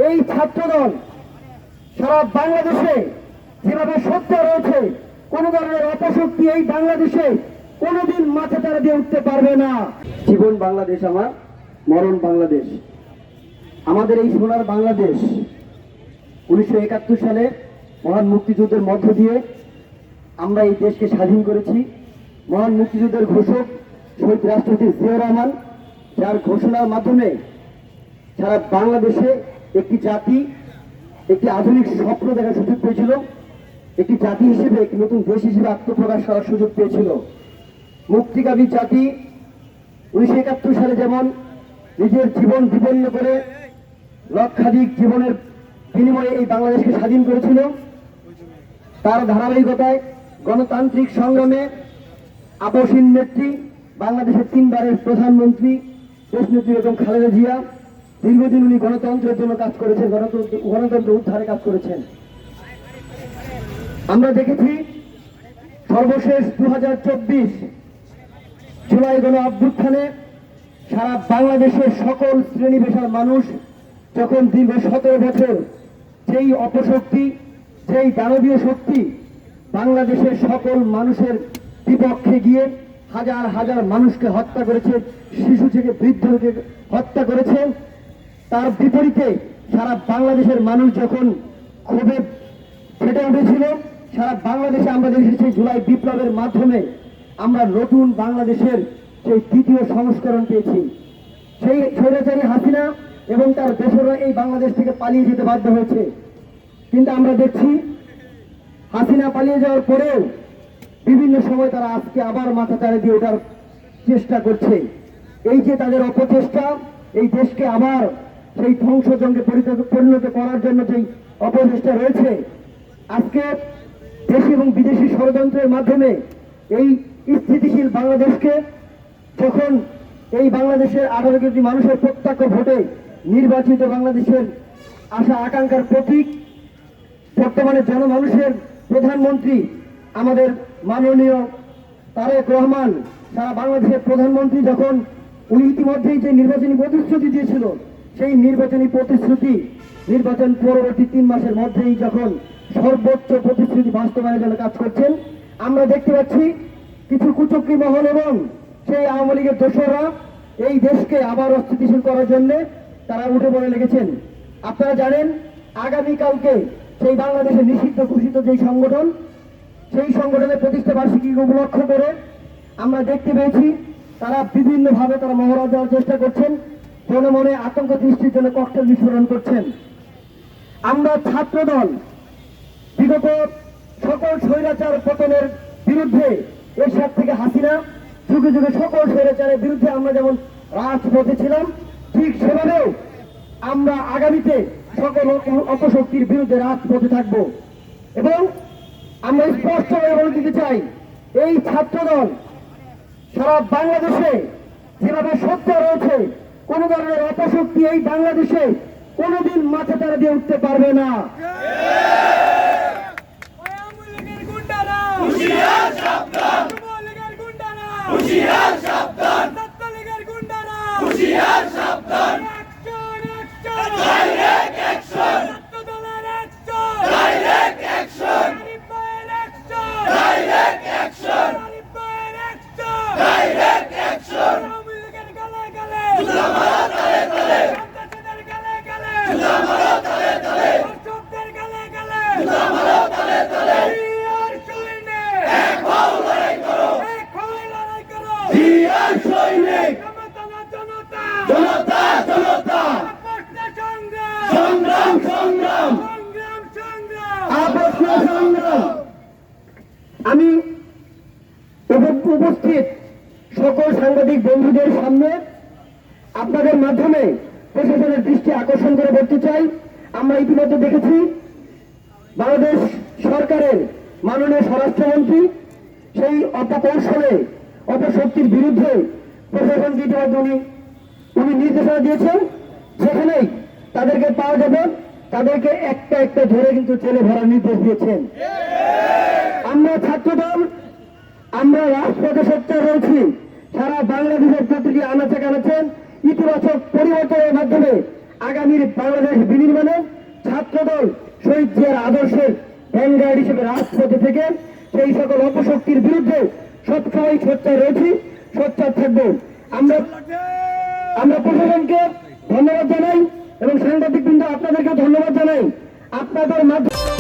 এই ছাত্রদল সারা বাংলাদেশে যেভাবে সত্য রয়েছে, কোন ধরনের অপশক্তি এই বাংলাদেশে কোনোদিন মাথা তারা দিয়ে উঠতে পারবে না। জীবন বাংলাদেশ আমার, মরণ বাংলাদেশ। আমাদের এই সোনার বাংলাদেশ 1971 সালে মহান মুক্তিযুদ্ধের মধ্য দিয়ে আমরা এই দেশকে স্বাধীন করেছি। মহান মুক্তিযুদ্ধের ঘোষক শহীদ রাষ্ট্রপতি জিয়াউর রহমান, যার ঘোষণার মাধ্যমে সারা বাংলাদেশে একটি জাতি একটি আধুনিক স্বপ্ন দেখার সুযোগ পেয়েছিল, একটি জাতি হিসেবে একটি নতুন দেশ হিসেবে আত্মপ্রকাশ করার সুযোগ পেয়েছিল। মুক্তিকামী জাতি 1971 সালে যেমন নিজের জীবন বিপন্ন করে লক্ষাধিক জীবনের বিনিময়ে এই বাংলাদেশকে স্বাধীন করেছিল, তার ধারাবাহিকতায় গণতান্ত্রিক সংগ্রামে আপসহীন নেত্রী, বাংলাদেশের 3 বারের প্রধানমন্ত্রী দেশনেত্রী বেগম খালেদা জিয়া দীর্ঘদিন উনি গণতন্ত্রের জন্য কাজ করেছেন, গণতন্ত্র উদ্ধারে কাজ করেছেন। আমরা দেখেছি সর্বশেষ 2024 জুলাই গণ অভ্যুত্থানে সারা বাংলাদেশের সকল শ্রেণী পেশার মানুষ যখন দীর্ঘ 17 বছর যেই অপশক্তি, যেই দানবীয় শক্তি বাংলাদেশের সকল মানুষের বিপক্ষে গিয়ে হাজার হাজার মানুষকে হত্যা করেছে, শিশু থেকে বৃদ্ধকে হত্যা করেছে, তার বিপরীতে সারা বাংলাদেশের মানুষ যখন ক্ষোভে ফেটে উঠেছিল, সারা বাংলাদেশে আমরা দেখেছি জুলাই বিপ্লবের মাধ্যমে আমরা নতুন বাংলাদেশের সেই দ্বিতীয় সংস্করণ পেয়েছি। সেই স্বৈরাচারী হাসিনা এবং তার দেশেরা এই বাংলাদেশ থেকে পালিয়ে যেতে বাধ্য হয়েছে, কিন্তু আমরা দেখছি হাসিনা পালিয়ে যাওয়ার পরেও বিভিন্ন সময় তারা আজকে আবার মাথা চাড়া দিয়ে ওঠার চেষ্টা করছে। এই যে তাদের অপচেষ্টা, এই দেশকে আবার সেই ধ্বংসযজ্ঞে পরিণত করার জন্য যেই অপচেষ্টা রয়েছে, আজকে দেশি এবং বিদেশি ষড়যন্ত্রের মাধ্যমে এই স্থিতিশীল বাংলাদেশকে যখন এই বাংলাদেশের 18 কোটি মানুষের প্রত্যক্ষ ভোটে নির্বাচিত বাংলাদেশের আশা আকাঙ্ক্ষার প্রতীক বর্তমানে জনমানুষের প্রধানমন্ত্রী আমাদের মাননীয় তারেক রহমান, সারা বাংলাদেশের প্রধানমন্ত্রী, যখন উনি ইতিমধ্যেই যে নির্বাচনী প্রতিশ্রুতি দিয়েছিল, সেই নির্বাচনী প্রতিশ্রুতি নির্বাচন পরবর্তী 3 মাসের মধ্যেই যখন সর্বোচ্চ প্রতিশ্রুতি বাস্তবায়নের জন্য কাজ করছেন, আমরা দেখতে পাচ্ছি কিছু কুচক্রী মহল এবং সেই আওয়ামী লীগের দোসররা এই দেশকে আবার অস্থিতিশীল করার জন্য তারা উঠে পড়ে লেগেছেন। আপনারা জানেন আগামীকালকে সেই বাংলাদেশের নিষিদ্ধ ঘোষিত যেই সংগঠন, সেই সংগঠনের প্রতিষ্ঠা বার্ষিকী উপলক্ষ করে আমরা দেখতে পেয়েছি তারা বিভিন্নভাবে তারা মহড়া দেওয়ার চেষ্টা করছেন, জনমনে আতঙ্ক সৃষ্টির জন্য ককটেল বিস্ফোরণ করছেন। আমরা ছাত্রদল বিগত সকল স্বৈরাচার পতনের বিরুদ্ধে, এরশাদ থেকে হাসিনা, যুগে যুগে সকল স্বৈরাচারের বিরুদ্ধে আমরা যেমন রাজপথে ছিলাম, ঠিক সেভাবেও আমরা আগামীতে সকল অপশক্তির বিরুদ্ধে রাজপথে থাকব। এবং আমরা স্পষ্টভাবে বলে দিতে চাই, এই ছাত্রদল সারা বাংলাদেশে যেভাবে সত্য রয়েছে, কোন ধরনের অপশক্তি এই বাংলাদেশে কোনোদিন মাথা তারা দিয়ে উঠতে পারবে না। আমি উপস্থিত সকল সাংবাদিক বন্ধুদের সামনে আপনাদের মাধ্যমে প্রশাসনের দৃষ্টি আকর্ষণ করে বলতে চাই, আমরা ইতিমধ্যে দেখেছি বাংলাদেশ সরকারের মাননীয় স্বরাষ্ট্রমন্ত্রী সেই অপকৌশলে অপশক্তির বিরুদ্ধে প্রশাসনকে ইতিমধ্যে উনি নির্দেশনা দিয়েছেন, যেখানেই তাদেরকে পাওয়া যাবে তাদেরকে একটা একটা ধরে কিন্তু জেলে ভরার নির্দেশ দিয়েছেন। আমরা ছাত্রদল, আমরা রাজপথে সোচ্চার রয়েছি, সারা বাংলাদেশের প্রতিটি আনাচে কানাচে ইতিবাচক পরিবর্তনের মাধ্যমে আগামীর বাংলাদেশ বিনির্মাণে শহীদ জিয়ার আদর্শের ভ্যানগার্ড হিসেবে রাজপথে থেকে সেই সকল অপশক্তির বিরুদ্ধে সবসময় সোচ্চার রয়েছি, সোচ্চার থাকবো। আমরা প্রশাসনকে ধন্যবাদ জানাই এবং সাংবাদিক বৃন্দ আপনাদেরকে ধন্যবাদ জানাই। আপনাদের মাধ্যমে